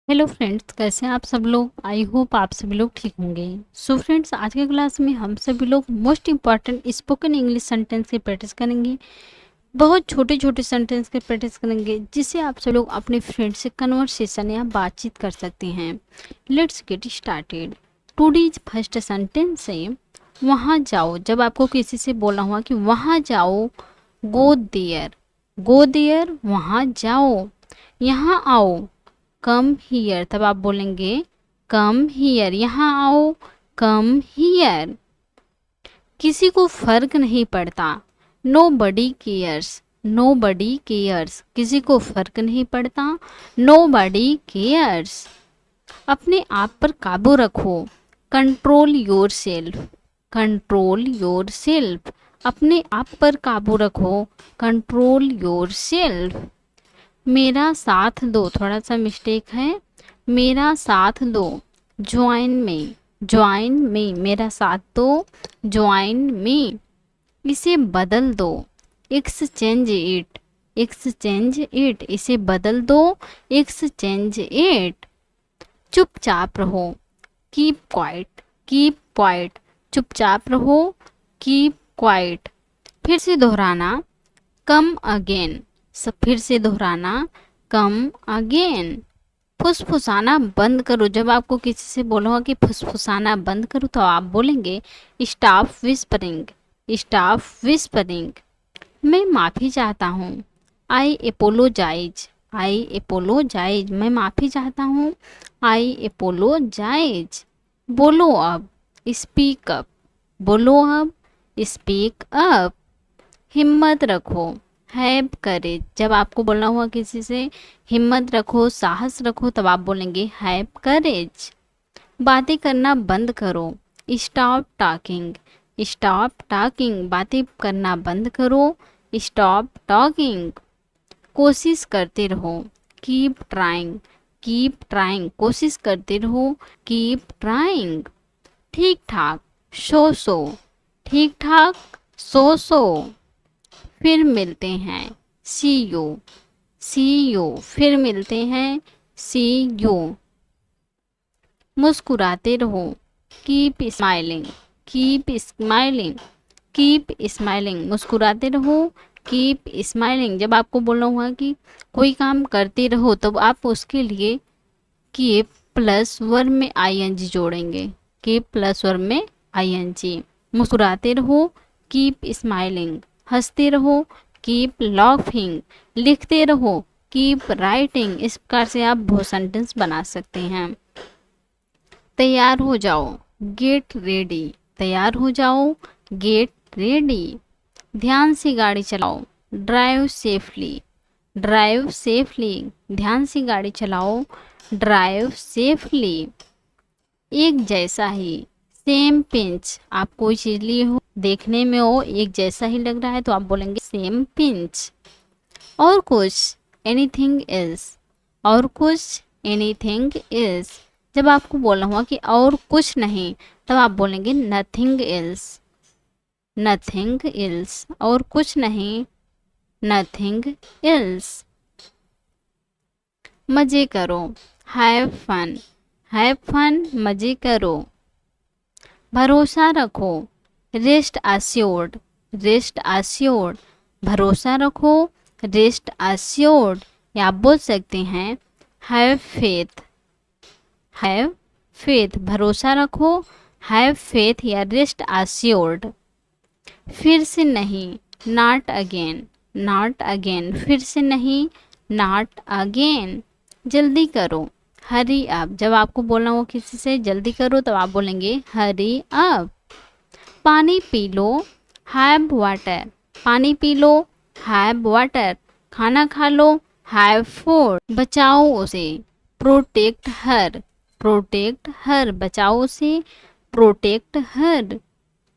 Hello friends, कैसे हैं आप सब लोग। आई होप आप सभी लोग ठीक होंगे। सो फ्रेंड्स, आज के क्लास में हम सभी लोग most important spoken English sentence की प्रैक्टिस करेंगे। बहुत छोटे छोटे सेंटेंस की प्रैक्टिस करेंगे जिससे आप सब लोग अपने फ्रेंड से कन्वर्सेशन या बातचीत कर सकते हैं। Let's get started. Today's first sentence है वहाँ जाओ। जब आपको किसी से बोलना हुआ कि वहाँ जाओ, गो देयर। गो देयर, वहाँ जाओ। यहाँ आओ, कम हियर। तब आप बोलेंगे कम हियर, यहाँ आओ, कम हियर। किसी को फर्क नहीं पड़ता, नो बडी केयर्स। नो बडी केयर्स, किसी को फर्क नहीं पड़ता, नो बडी केयर्स। अपने आप पर काबू रखो, control your self. Control your self, अपने आप पर काबू रखो, कंट्रोल योर सेल्फ। मेरा साथ दो, थोड़ा सा मिस्टेक है, मेरा साथ दो, ज्वाइन में। ज्वाइन में, मेरा साथ दो, ज्वाइन में। इसे बदल दो, एक्सचेंज इट। एक्सचेंज इट, इसे बदल दो, एक्सचेंज इट। चुपचाप रहो, कीप क्वाइट। कीप क्वाइट, चुपचाप रहो, कीप क्वाइट। फिर से दोहराना, कम अगेन। सब फिर से दोहराना, कम अगेन। फुसफुसाना बंद करो। जब आपको किसी से बोला हो कि फुसफुसाना बंद करो तो आप बोलेंगे स्टॉप विस्परिंग। Stop whispering. मैं माफ़ी चाहता हूँ, आई एपोलोजाइज। आई एपोलोजाइज, मैं माफ़ी चाहता हूँ, आई एपोलोजाइज। बोलो अब, स्पीक अप। बोलो अब, स्पीक अप। हिम्मत रखो, हैव करेज। जब आपको बोलना हुआ किसी से हिम्मत रखो, साहस रखो, तब आप बोलेंगे हैव करेज। बातें करना बंद करो, स्टॉप टॉकिंग। स्टॉप टॉकिंग, बातें करना बंद करो, स्टॉप टॉकिंग। कोशिश करते रहो, कीप ट्राइंग। कीप ट्राइंग, कोशिश करते रहो, कीप ट्राइंग। ठीक ठाक, सो सो। ठीक ठाक, सो सो। फिर मिलते हैं, सी यू। सी यू, फिर मिलते हैं, सी यू। मुस्कुराते रहो, keep smiling. Keep smiling. Keep smiling, मुस्कुराते रहो, कीप स्माइलिंग। जब आपको बोलना हुआ कि कोई काम करते रहो तो आप उसके लिए कीप प्लस वर्ब में आईएनजी जोड़ेंगे। कीप प्लस वर्ब में आईएनजी। मुस्कुराते रहो, कीप स्माइलिंग। हंसते रहो, कीप लाफिंग। लिखते रहो, कीप राइटिंग। इस प्रकार से आप बहुत सेंटेंस बना सकते हैं। तैयार हो जाओ, गेट रेडी। तैयार हो जाओ, गेट रेडी। ध्यान से गाड़ी चलाओ, ड्राइव सेफली। ड्राइव सेफली, ध्यान से गाड़ी चलाओ, ड्राइव सेफली। एक जैसा ही, सेम पिंच। आप कोई चीज़ लिए हो, देखने में हो एक जैसा ही लग रहा है तो आप बोलेंगे सेम पिंच। और कुछ, एनीथिंग एल्स। और कुछ, एनीथिंग एल्स। जब आपको बोलना हुआ कि और कुछ नहीं, तब आप बोलेंगे नथिंग एल्स। नथिंग एल्स, और कुछ नहीं, नथिंग एल्स। मज़े करो, हैव फन। हैव फन, मज़े करो। भरोसा रखो, रेस्ट अश्योर्ड। रेस्ट अश्योर्ड, भरोसा रखो, रेस्ट अश्योर्ड। या आप बोल सकते हैं हैव फेथ। हैव फेथ, भरोसा रखो, हैव फेथ या रेस्ट अश्योर्ड। फिर से नहीं, नॉट अगेन। नॉट अगेन, फिर से नहीं, नॉट अगेन। जल्दी करो, हरी अप। जब आपको बोलना हो किसी से जल्दी करो तो आप बोलेंगे हरी अप। पानी पी लो, हैव वाटर। पानी पी लो, हैव वाटर। खाना खा लो, हैव फूड। बचाओ उसे, प्रोटेक्ट हर। प्रोटेक्ट हर, बचाओ उसे, प्रोटेक्ट हर।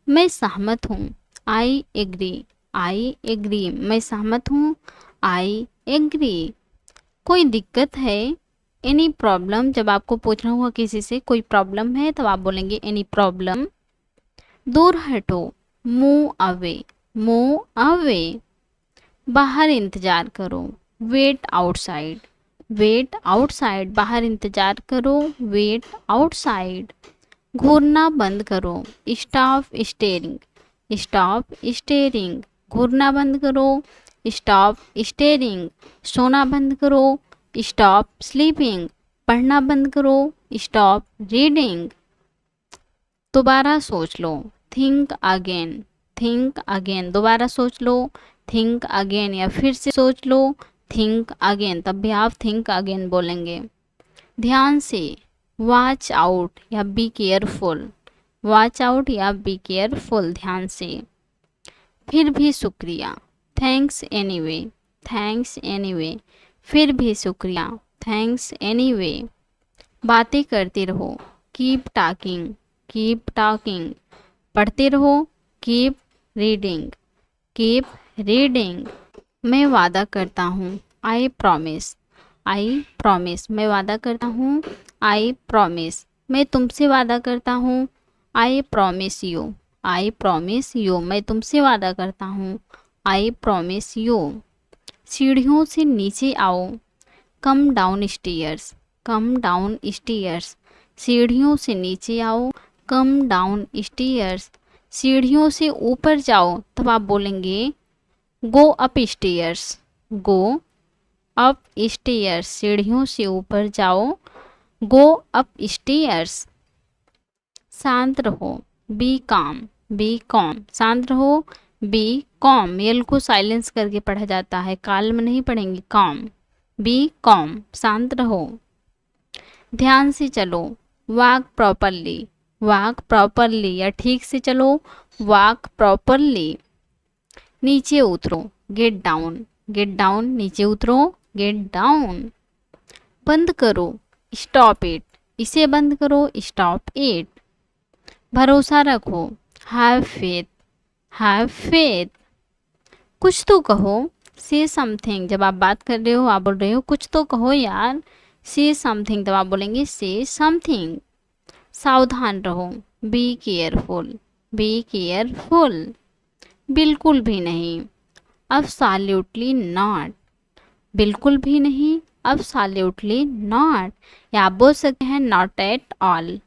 मैं सहमत हूँ, आई एग्री। आई एग्री, मैं सहमत हूँ, आई एग्री। कोई दिक्कत है, एनी प्रॉब्लम। जब आपको पूछना हुआ किसी से कोई प्रॉब्लम है तो आप बोलेंगे एनी प्रॉब्लम। दूर हटो, मूव अवे। Move away. बाहर इंतजार करो, वेट आउटसाइड। वेट आउटसाइड, बाहर इंतजार करो, वेट आउटसाइड। घूरना बंद करो, स्टॉप स्टेरिंग, स्टॉप स्टेरिंग। घूरना बंद करो, स्टॉप स्टेरिंग। सोना बंद करो, स्टॉप स्लीपिंग। पढ़ना बंद करो, स्टॉप रीडिंग। दोबारा सोच लो, थिंक अगेन, थिंक अगेन। दोबारा सोच लो, थिंक अगेन, या फिर से सोच लो, थिंक अगेन। तब भी आप थिंक अगेन बोलेंगे। ध्यान से, वॉच आउट या बी केयरफुल, वॉच आउट या बी केयरफुल। ध्यान से। फिर भी शुक्रिया, थैंक्स एनीवे, थैंक्स एनीवे। फिर भी शुक्रिया, थैंक्स एनीवे। बातें करते रहो, कीप टॉकिंग, कीप टॉकिंग। पढ़ते रहो, कीप रीडिंग, कीप रीडिंग। मैं वादा करता हूँ, आई प्रॉमिस, आई प्रॉमिस। मैं वादा करता हूँ, आई प्रॉमिस। मैं तुमसे वादा करता हूँ, I promise you, I promise you. मैं तुमसे वादा करता हूँ, आई प्रॉमिस यू। सीढ़ियों से नीचे आओ, come down stairs, come down stairs. सीढ़ियों से नीचे आओ, कम डाउन स्टेयर्स। सीढ़ियों से ऊपर जाओ, तब आप बोलेंगे go up stairs, go up stairs. सीढ़ियों से ऊपर जाओ, गो अप स्टेयर्स। शांत रहो, बी काम, बी कॉम। शांत रहो, बी कॉम। यल को साइलेंस करके पढ़ा जाता है, काल में नहीं पढ़ेंगे, कॉम, बी कॉम। शांत रहो। ध्यान से चलो, वॉक प्रॉपरली, वॉक प्रॉपरली, या ठीक से चलो, वॉक प्रॉपरली। नीचे उतरो, गेट डाउन, गेट डाउन। नीचे उतरो, गेट डाउन। बंद करो, स्टॉप इट, इसे बंद करो, स्टॉप इट। भरोसा रखो, हैव फेथ, हैव फेथ। कुछ तो कहो, से समथिंग। जब आप बात कर रहे हो, आप बोल रहे हो कुछ तो कहो यार, से समथिंग, तब आप बोलेंगे से समथिंग। सावधान रहो, बी केयरफुल, बी केयरफुल। बिल्कुल भी नहीं, अब्सोल्युटली नॉट, बिल्कुल भी नहीं, अब्सोल्युटली नॉट। या आप बोल सकते हैं not at all,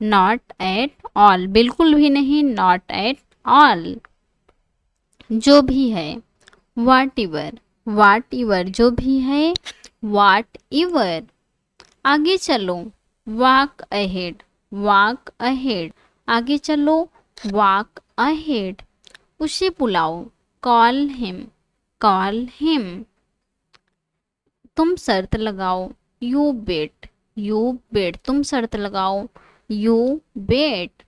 not at all. बिल्कुल भी नहीं, नॉट एट ऑल। जो भी है, वाट एवर, वाट एवर। जो भी है, वाट एवर। आगे चलो, वॉक अहेड, वॉक अहेड। आगे चलो, वॉक अहेड। उसे बुलाओ, कॉल हिम, कॉल हिम। तुम शर्त लगाओ, यू बेट, यू बेट। तुम शर्त लगाओ, यू बेट।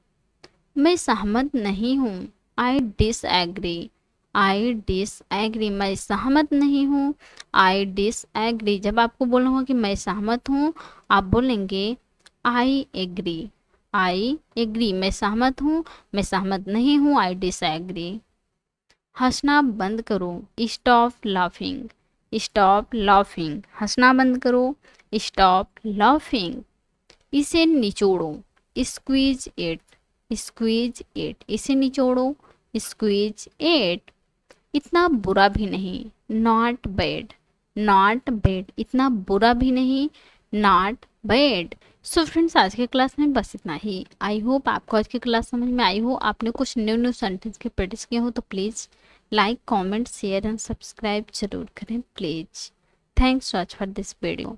मैं सहमत नहीं हूँ, आई डिसएग्री, आई डिसएग्री। मैं सहमत नहीं हूँ, आई डिसएग्री। जब आपको बोलना हो कि मैं सहमत हूँ, आप बोलेंगे आई एग्री, आई एग्री। मैं सहमत हूँ, मैं सहमत नहीं हूँ, आई डिसएग्री। हंसना बंद करो, स्टॉप लाफिंग, स्टॉप लाफिंग। हंसना बंद करो, स्टॉप लाफिंग। इसे निचोड़ो, स्क्वीज इट, स्क्वीज इट। इसे निचोड़ो, स्क्वीज इट। इतना बुरा भी नहीं, नॉट बैड, नॉट बैड। इतना बुरा भी नहीं, नॉट बैड। सो फ्रेंड्स, आज के क्लास में बस इतना ही। आई होप आपको आज की क्लास समझ में आई हो, आपने कुछ न्यू न्यू सेंटेंस के प्रैक्टिस किए हो, तो please like, comment, share and subscribe जरूर करें please. Thanks watch for this video.